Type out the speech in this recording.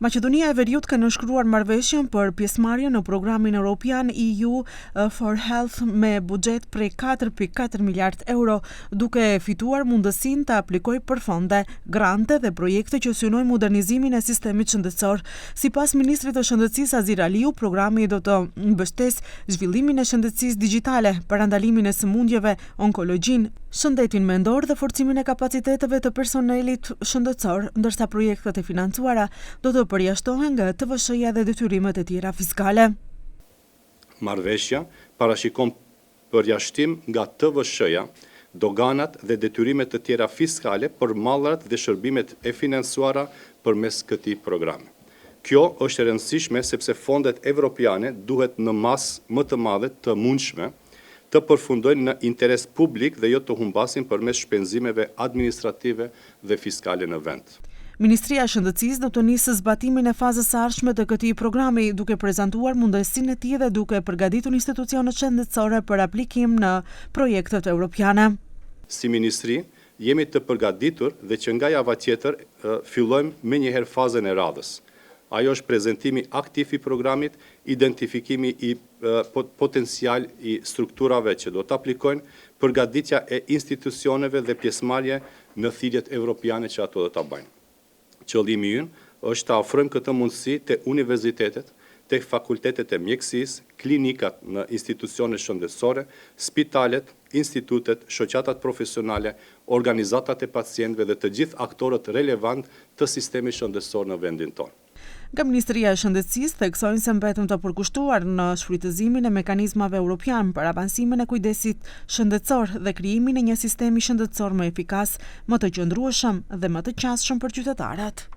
Maqedonia e Veriut ka nënshkruar marrëveshjen për pjesëmarrje në programin European EU for Health me buxhet prej 4.4 miliard euro, duke fituar mundësinë të aplikojë për fonde, grante dhe projekte që synojnë modernizimin e sistemit shëndetësor. Sipas ministrit të shëndetësisë Azir Aliu, programi do të mbështesë zhvillimin e shëndetësisë digjitale, parandalimin e sëmundjeve, onkologjin, shëndetin mendor dhe forcimin e kapaciteteve të personelit shëndetësor, ndërsa projektet e financuara do të përjashtohen nga TVSH-ja dhe detyrimet e tjera fiskale. Marrëveshja parashikon përjashtim nga TVSH-ja, doganat dhe detyrimet të tjera fiskale për mallrat dhe shërbimet e financuara përmes këtij programi. Kjo është e rëndësishme sepse fondet evropiane duhet në masë më të madhe të mundshme të përfundojnë në interes publik dhe jo të humbasin përmes shpenzimeve administrative dhe fiskale në vend. Ministria e Shëndetësisë do të nisë zbatimin e fazës së ardhshme të këtij programi, duke prezantuar mundësinë e tij dhe duke përgatitur institucionet shëndetësore për aplikim në projektet europiane. Si ministri, jemi të përgatitur dhe që nga java tjetër fillojmë menjëherë fazën e radhës. Ajo është prezentimi aktiv i programit, identifikimi i potencial i strukturave që do të aplikojnë, përgatitja e institucioneve dhe pjesëmarrje në thirrjet evropiane që ato do ta bëjnë. Qëllimi ynë është të ofrojmë këtë mundësi te universitetet, tek fakultetet e mjekësisë, klinikat në institucione shëndetësore, spitalet, institutet, shoqatat profesionale, organizatat e pacientëve dhe të gjithë aktorët relevant të sistemit shëndetësor në vendin tonë. Nga Ministria e Shëndetësisë theksojnë se mbetën të përkushtuar në shfrytëzimin e mekanizmave europian për avansimin e kujdesit shëndetësor dhe krijimin e një sistemi shëndetësor më efikas, më të qëndrueshëm dhe më të qasshëm për qytetarët.